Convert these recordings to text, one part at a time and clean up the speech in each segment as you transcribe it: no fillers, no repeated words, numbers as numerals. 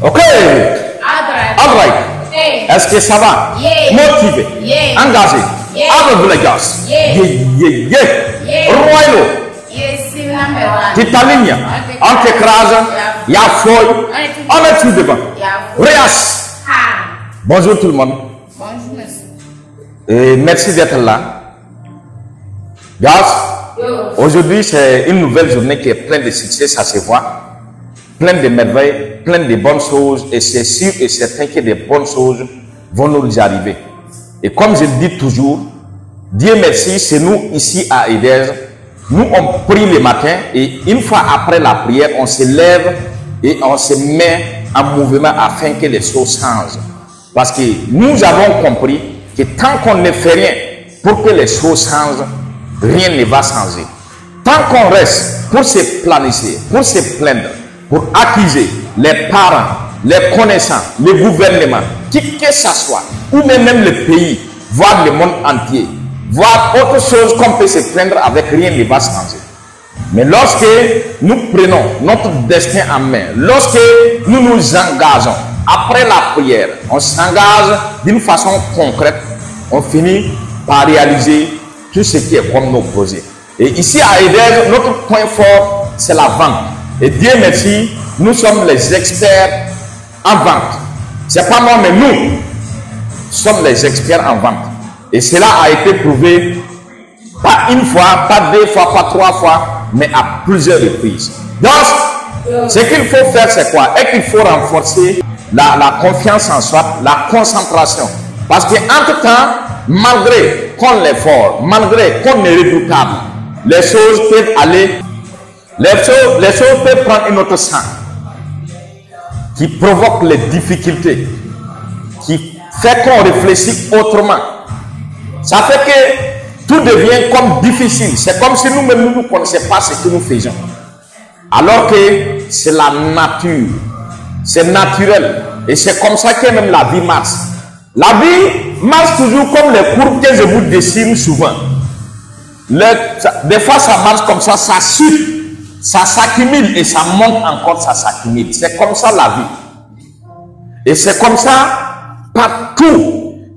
Ok. All right. Est-ce que ça va? Motivé, engagé, avec les gars. Royal. Titaline, on t'écrase, il y a feuille, on est tout devant. Réas. Bonjour tout le monde. Bonjour, monsieur. Et merci d'être là. Guys, aujourd'hui c'est une nouvelle journée qui est pleine de succès, ça se voit. Pleine de merveilles, pleine de bonnes choses. Et c'est sûr et certain que des bonnes choses vont nous arriver. Et comme je le dis toujours, Dieu merci, c'est nous ici à Edez. Nous on prie le matin et une fois après la prière, on se lève et on se met en mouvement afin que les choses changent. Parce que nous avons compris que tant qu'on ne fait rien pour que les choses changent, rien ne va changer. Tant qu'on reste pour se planifier, pour se plaindre, pour accuser les parents, les connaissants, le gouvernement, qui que ce soit, ou même le pays, voire le monde entier, voir autre chose qu'on peut se plaindre avec, rien ne va changer. Mais lorsque nous prenons notre destin en main, lorsque nous nous engageons, après la prière, on s'engage d'une façon concrète, on finit par réaliser tout ce qui est comme nos projets. Et ici à Edez, notre point fort, c'est la vente. Et Dieu merci, nous sommes les experts en vente. Ce n'est pas moi, mais nous sommes les experts en vente. Et cela a été prouvé pas une fois, pas deux fois, pas trois fois, mais à plusieurs reprises. Donc, ce qu'il faut faire, c'est quoi? Et qu'il faut renforcer la confiance en soi, la concentration. Parce qu'entre-temps, malgré qu'on est fort, malgré qu'on est redoutable, les choses peuvent aller, les choses peuvent prendre une autre sens qui provoque les difficultés, qui fait qu'on réfléchit autrement. Ça fait que tout devient comme difficile. C'est comme si nous-mêmes nous ne connaissions pas ce que nous faisons. Alors que c'est la nature. C'est naturel. Et c'est comme ça que même la vie marche. La vie marche toujours comme les courbes que je vous dessine souvent. Des fois, ça marche comme ça chute. Ça s'accumule et ça monte encore, ça s'accumule. C'est comme ça la vie. Et c'est comme ça partout.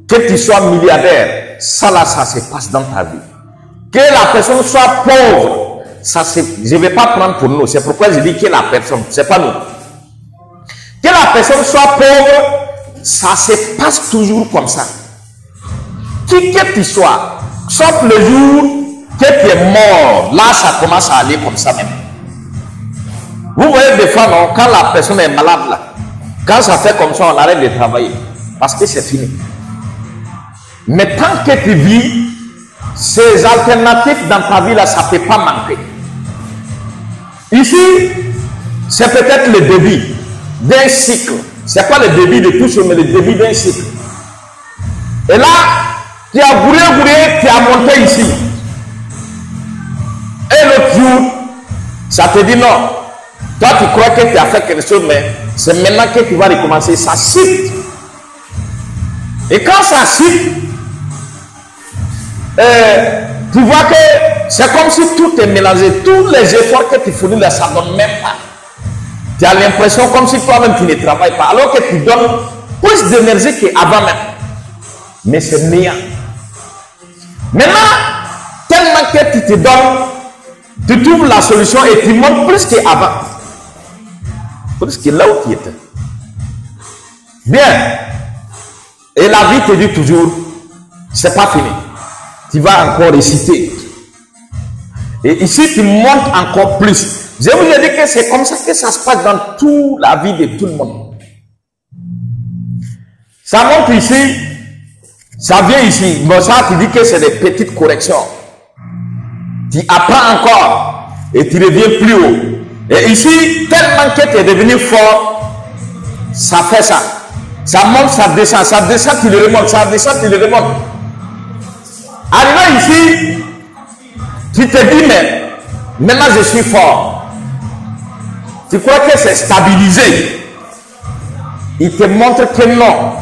Que tu sois milliardaire, ça là, ça se passe dans ta vie. Que la personne soit pauvre, ça je ne vais pas prendre pour nous. C'est pourquoi je dis que la personne, c'est pas nous. Que la personne soit pauvre, ça se passe toujours comme ça. Qui que tu sois, sauf le jour que tu es mort, là ça commence à aller comme ça même. Vous voyez des fois, non, quand la personne est malade, là, quand ça fait comme ça, on arrête de travailler. Parce que c'est fini. Mais tant que tu vis, ces alternatives dans ta vie, là, ça ne peut pas manquer. Ici, c'est peut-être le début d'un cycle. C'est pas le début de tout ça, mais le début d'un cycle. Et là, tu as bourré, tu as monté ici. Et l'autre jour, ça te dit non. Toi, tu crois que tu as fait quelque chose, mais c'est maintenant que tu vas recommencer. Ça chute. Et quand ça chute, tu vois que c'est comme si tout est mélangé. Tous les efforts que tu fournis là, ça ne donne même pas. Tu as l'impression comme si toi-même tu ne travailles pas. Alors que tu donnes plus d'énergie qu'avant même. Mais c'est néant. Maintenant, tellement que tu te donnes, tu trouves la solution et tu montes plus qu'avant. Plus que là où tu étais. Bien. Et la vie te dit toujours, c'est pas fini. Tu vas encore réciter. Et ici, tu montes encore plus. Je vous ai dit que c'est comme ça que ça se passe dans toute la vie de tout le monde. Ça monte ici, ça vient ici. Mais ça, tu dis que c'est des petites corrections. Tu apprends encore et tu reviens plus haut. Et ici, tellement que tu es devenu fort, ça fait ça. Ça monte, ça descend, tu le remontes, ça descend, tu le remontes. Arrivé ici, tu te dis, mais maintenant je suis fort. Tu crois que c'est stabilisé. Il te montre que non.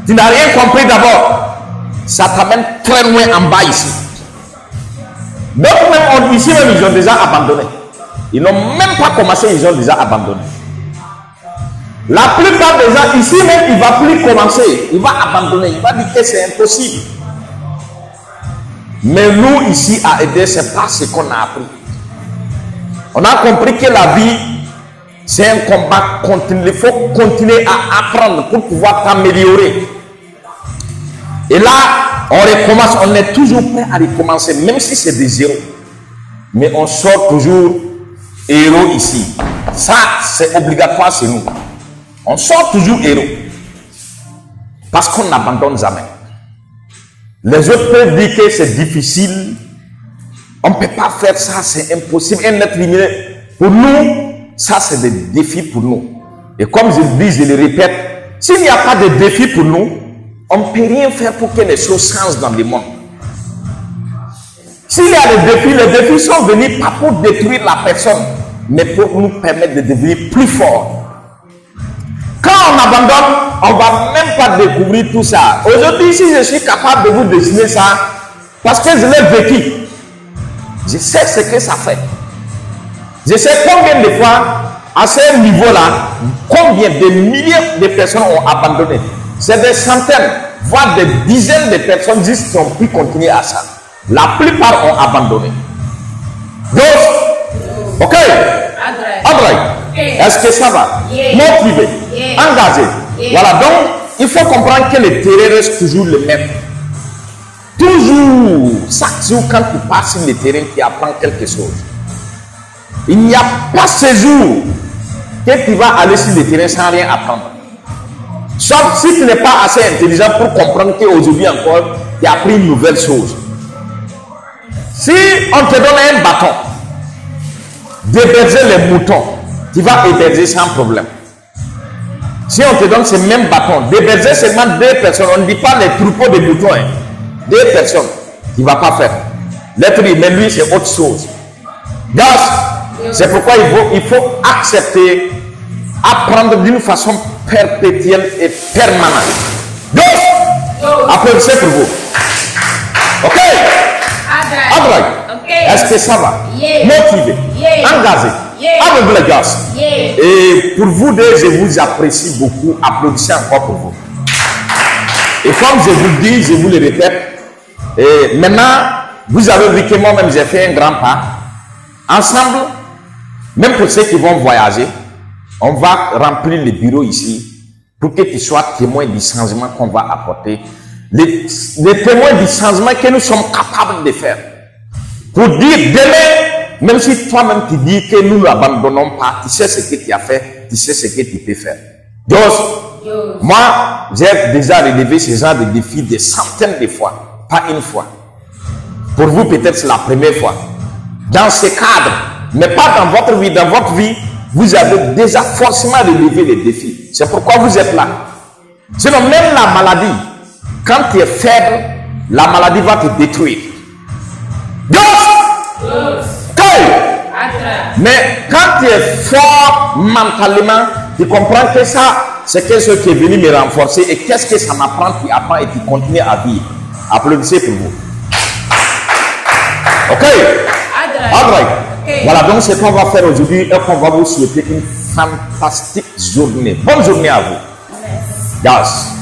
Tu n'as rien compris d'abord. Ça t'amène très loin en bas ici. Donc même ici, même, ils ont déjà abandonné. Ils n'ont même pas commencé, ils ont déjà abandonné. La plupart des gens ici même, il ne va plus commencer. Il va abandonner. Il va dire que c'est impossible. Mais nous, ici, à aider, ce n'est pas ce qu'on a appris. On a compris que la vie, c'est un combat continu. Il faut continuer à apprendre pour pouvoir t'améliorer. Et là, on recommence. On est toujours prêt à recommencer, même si c'est des zéros. Mais on sort toujours héros ici. Ça, c'est obligatoire chez nous. On sort toujours héros. Parce qu'on n'abandonne jamais. Les autres peuvent dire que c'est difficile. On ne peut pas faire ça, c'est impossible. Un être humain, pour nous, ça c'est des défis pour nous. Et comme je le dis, je le répète, s'il n'y a pas de défis pour nous, on ne peut rien faire pour que les choses changent dans le monde. S'il y a les défis sont venus pas pour détruire la personne, mais pour nous permettre de devenir plus forts. Quand on abandonne, on ne va même pas découvrir tout ça. Aujourd'hui, si je suis capable de vous dessiner ça, parce que je l'ai vécu, je sais ce que ça fait. Je sais combien de fois, à ce niveau-là, combien de milliers de personnes ont abandonné. C'est des centaines, voire des dizaines de personnes juste qui ont pu continuer à ça. La plupart ont abandonné. Donc, ok, André, est-ce que ça va? Motivé, engagé. Voilà, donc, il faut comprendre que le terrain reste toujours le même. Toujours, chaque jour, quand tu passes sur le terrain, tu apprends quelque chose. Il n'y a pas ce jour que tu vas aller sur le terrain sans rien apprendre. Sauf si tu n'es pas assez intelligent pour comprendre qu'aujourd'hui encore, tu as appris une nouvelle chose. Si on te donne un bâton d'héberger les moutons, tu vas héberger sans problème. Si on te donne ce même bâton d'héberger seulement 2 personnes, on ne dit pas les troupeaux de moutons, hein. 2 personnes, tu ne vas pas faire. L'être humain, lui, c'est autre chose. Donc, c'est pourquoi il faut accepter, apprendre d'une façon perpétuelle et permanente. Donc, applaudissez pour vous. Ok? André, est-ce que ça va? Motivé, engagé, avec les gars. Et pour vous deux, je vous apprécie beaucoup. Applaudissez encore pour vous. Et comme je vous le dis, je vous le répète, et maintenant, vous avez vu que moi-même j'ai fait un grand pas. Ensemble, même pour ceux qui vont voyager, on va remplir le bureau ici pour que tu sois témoin du changement qu'on va apporter. Les témoins du changement que nous sommes capables de faire. Pour dire demain, même si toi-même tu dis que nous ne l'abandonnons pas, tu sais ce que tu as fait, tu sais ce que tu peux faire. Donc, moi, j'ai déjà relevé ce genre de défis des centaines de fois, pas une fois. Pour vous, peut-être c'est la première fois. Dans ce cadre, mais pas dans votre vie. Dans votre vie, vous avez déjà forcément relevé les défis. C'est pourquoi vous êtes là. Sinon, même la maladie, quand tu es faible, la maladie va te détruire. Mais quand tu es fort mentalement, tu comprends que ça, c'est quelque chose qui est venu me renforcer. Et qu'est-ce que ça m'apprend? Tu apprends et tu continues à vivre. Applaudissez pour vous. Ok? André. Voilà, donc c'est ce qu'on va faire aujourd'hui et qu'on va vous souhaiter une fantastique journée. Bonne journée à vous. Yes.